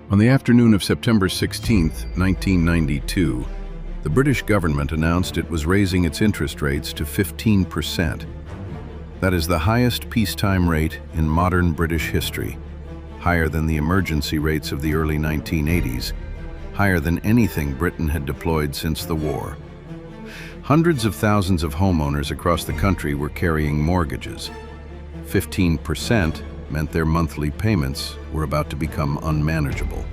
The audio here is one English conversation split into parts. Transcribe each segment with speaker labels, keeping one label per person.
Speaker 1: On the afternoon of September 16, 1992, the British government announced it was raising its interest rates to 15%. That is the highest peacetime rate in modern British history, higher than the emergency rates of the early 1980s, higher than anything Britain had deployed since the war. Hundreds of thousands of homeowners across the country were carrying mortgages. 15% meant their monthly payments were about to become unmanageable.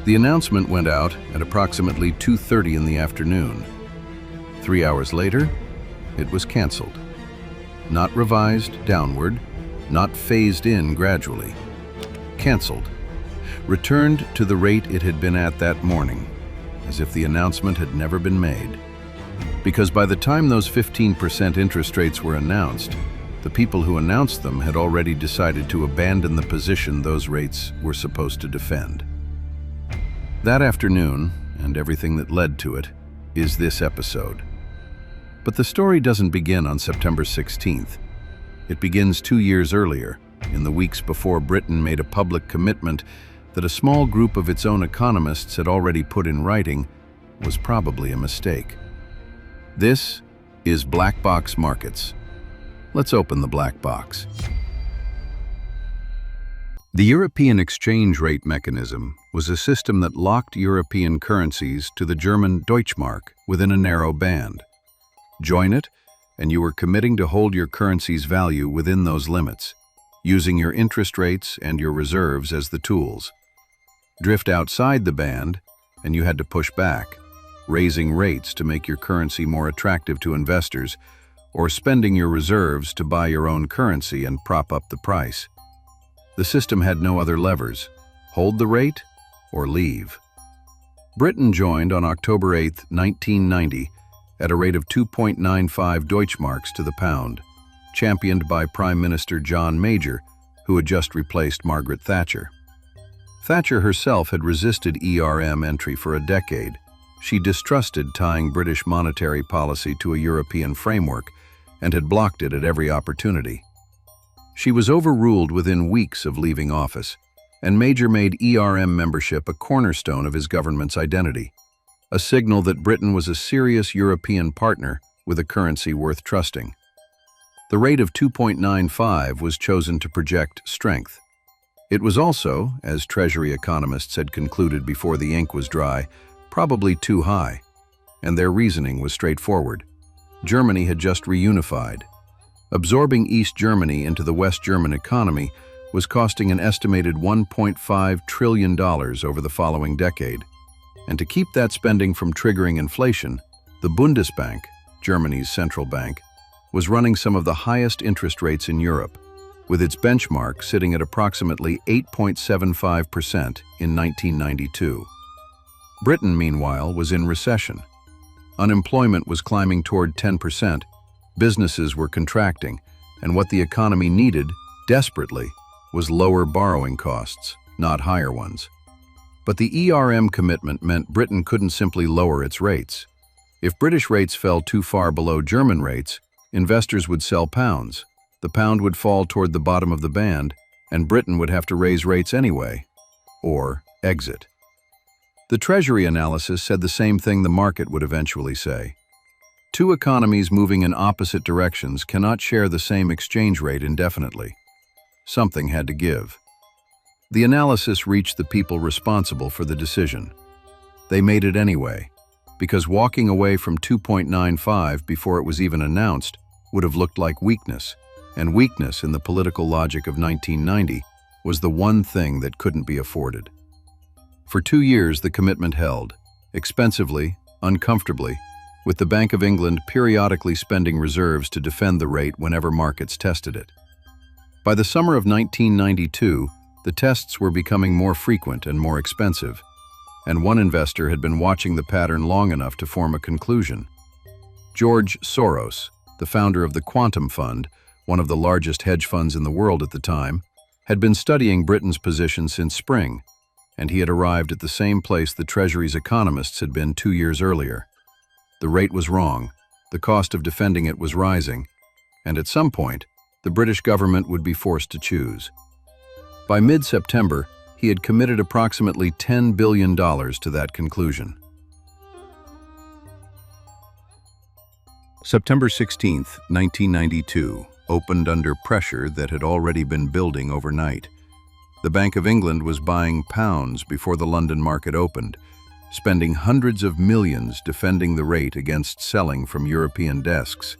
Speaker 1: The announcement went out at approximately 2:30 in the afternoon. 3 hours later, it was canceled. Not revised downward, not phased in gradually. Canceled. Returned to the rate it had been at that morning, as if the announcement had never been made. Because by the time those 15% interest rates were announced, the people who announced them had already decided to abandon the position those rates were supposed to defend. That afternoon, and everything that led to it, is this episode. But the story doesn't begin on September 16th. It begins 2 years earlier, in the weeks before Britain made a public commitment that a small group of its own economists had already put in writing was probably a mistake. This is Black Box Markets. Let's open the black box. The European exchange rate mechanism was a system that locked European currencies to the German Deutschmark within a narrow band. Join it, and you were committing to hold your currency's value within those limits, using your interest rates and your reserves as the tools. Drift outside the band, and you had to push back, raising rates to make your currency more attractive to investors, or spending your reserves to buy your own currency and prop up the price. The system had no other levers: hold the rate or leave. Britain joined on October 8, 1990, at a rate of 2.95 Deutschmarks to the pound, championed by Prime Minister John Major, who had just replaced Margaret Thatcher. Thatcher herself had resisted ERM entry for a decade. She distrusted tying British monetary policy to a European framework and had blocked it at every opportunity. She was overruled within weeks of leaving office, and Major made ERM membership a cornerstone of his government's identity, a signal that Britain was a serious European partner with a currency worth trusting. The rate of 2.95 was chosen to project strength. It was also, as Treasury economists had concluded before the ink was dry, probably too high, and their reasoning was straightforward. Germany had just reunified. Absorbing East Germany into the West German economy was costing an estimated $1.5 trillion over the following decade. And to keep that spending from triggering inflation, the Bundesbank, Germany's central bank, was running some of the highest interest rates in Europe, with its benchmark sitting at approximately 8.75% in 1992. Britain, meanwhile, was in recession. Unemployment was climbing toward 10%, businesses were contracting, and what the economy needed, desperately, was lower borrowing costs, not higher ones. But the ERM commitment meant Britain couldn't simply lower its rates. If British rates fell too far below German rates, investors would sell pounds. The pound would fall toward the bottom of the band, and Britain would have to raise rates anyway, or exit. The Treasury analysis said the same thing the market would eventually say. Two economies moving in opposite directions cannot share the same exchange rate indefinitely. Something had to give. The analysis reached the people responsible for the decision. They made it anyway, because walking away from 2.95 before it was even announced would have looked like weakness, and weakness in the political logic of 1990 was the one thing that couldn't be afforded. For 2 years, the commitment held, expensively, uncomfortably, with the Bank of England periodically spending reserves to defend the rate whenever markets tested it. By the summer of 1992, the tests were becoming more frequent and more expensive, and one investor had been watching the pattern long enough to form a conclusion. George Soros, the founder of the Quantum Fund, one of the largest hedge funds in the world at the time, had been studying Britain's position since spring, and he had arrived at the same place the Treasury's economists had been 2 years earlier. The rate was wrong, the cost of defending it was rising, and at some point, the British government would be forced to choose. By mid-September, he had committed approximately $10 billion to that conclusion. September 16, 1992, opened under pressure that had already been building overnight. The Bank of England was buying pounds before the London market opened, spending hundreds of millions defending the rate against selling from European desks.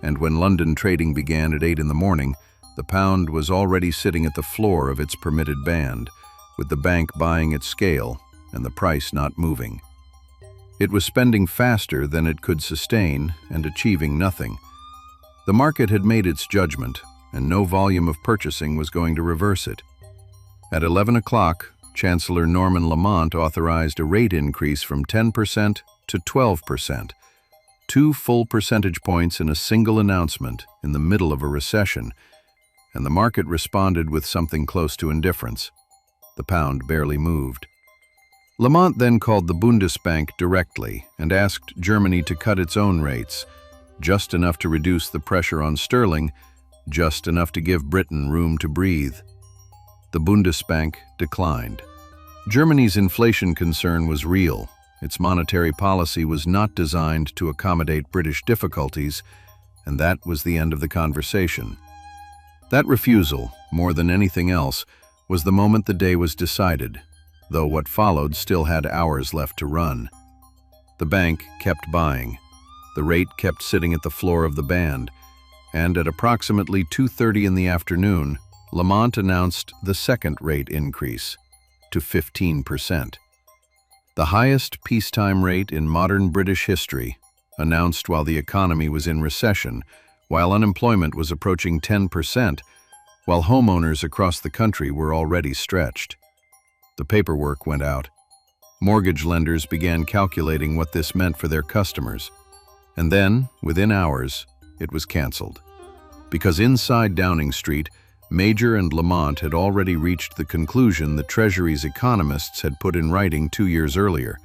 Speaker 1: And when London trading began at 8 in the morning, the pound was already sitting at the floor of its permitted band, with the bank buying at scale and the price not moving. It was spending faster than it could sustain and achieving nothing. The market had made its judgment, and no volume of purchasing was going to reverse it. At 11 o'clock, Chancellor Norman Lamont authorized a rate increase from 10% to 12%, 2 full percentage points in a single announcement in the middle of a recession, and the market responded with something close to indifference. The pound barely moved. Lamont then called the Bundesbank directly and asked Germany to cut its own rates, just enough to reduce the pressure on sterling, just enough to give Britain room to breathe. The Bundesbank declined. Germany's inflation concern was real. Its monetary policy was not designed to accommodate British difficulties, and that was the end of the conversation. That refusal, more than anything else, was the moment the day was decided, though what followed still had hours left to run. The bank kept buying. The rate kept sitting at the floor of the band, and at approximately 2:30 in the afternoon, Lamont announced the second rate increase to 15%. The highest peacetime rate in modern British history, announced while the economy was in recession, while unemployment was approaching 10%, while homeowners across the country were already stretched. The paperwork went out. Mortgage lenders began calculating what this meant for their customers. And then, within hours, it was canceled. Because inside Downing Street, Major and Lamont had already reached the conclusion the Treasury's economists had put in writing 2 years earlier.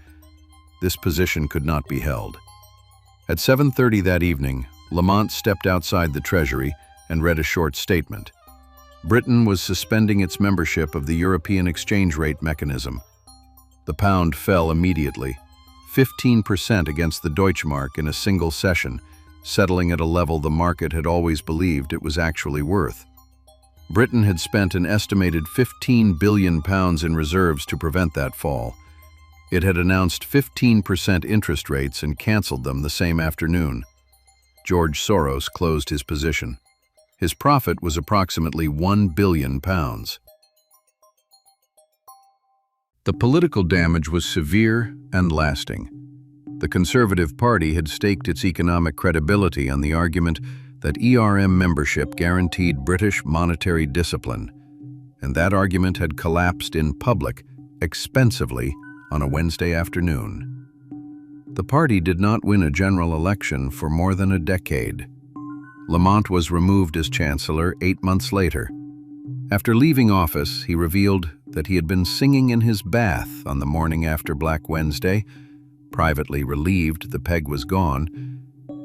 Speaker 1: This position could not be held. At 7:30 that evening, Lamont stepped outside the Treasury and read a short statement. Britain was suspending its membership of the European exchange rate mechanism. The pound fell immediately, 15% against the Deutschmark in a single session, settling at a level the market had always believed it was actually worth. Britain had spent an estimated £15 billion in reserves to prevent that fall. It had announced 15% interest rates and canceled them the same afternoon. George Soros closed his position. His profit was approximately £1 billion. The political damage was severe and lasting. The Conservative Party had staked its economic credibility on the argument that ERM membership guaranteed British monetary discipline, and that argument had collapsed in public, expensively, on a Wednesday afternoon. The party did not win a general election for more than a decade. Lamont was removed as Chancellor 8 months later. After leaving office, he revealed that he had been singing in his bath on the morning after Black Wednesday, privately relieved the peg was gone,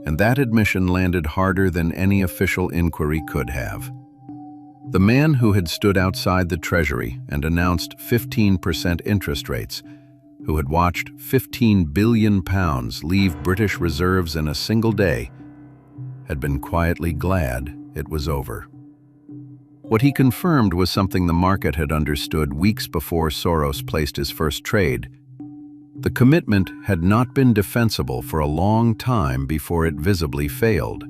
Speaker 1: and that admission landed harder than any official inquiry could have. The man who had stood outside the Treasury and announced 15% interest rates, who had watched £15 billion leave British reserves in a single day, had been quietly glad it was over. What he confirmed was something the market had understood weeks before Soros placed his first trade. The commitment had not been defensible for a long time before it visibly failed.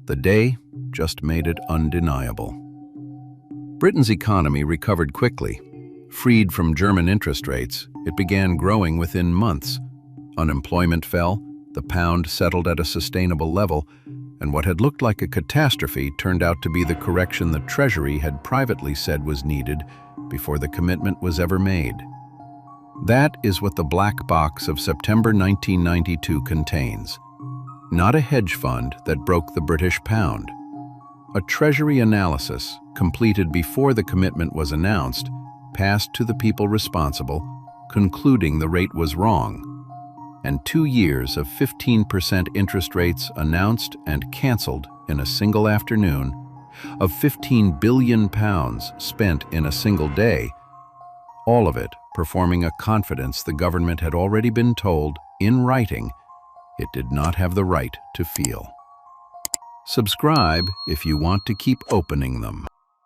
Speaker 1: The day just made it undeniable. Britain's economy recovered quickly. Freed from German interest rates, it began growing within months. Unemployment fell, the pound settled at a sustainable level, and what had looked like a catastrophe turned out to be the correction the Treasury had privately said was needed before the commitment was ever made. That is what the black box of September 1992 contains. Not a hedge fund that broke the British pound. A Treasury analysis, completed before the commitment was announced, passed to the people responsible, concluding the rate was wrong. And 2 years of 15% interest rates announced and canceled in a single afternoon, of £15 billion spent in a single day, all of it performing a confidence the government had already been told, in writing, it did not have the right to feel. Subscribe if you want to keep opening them.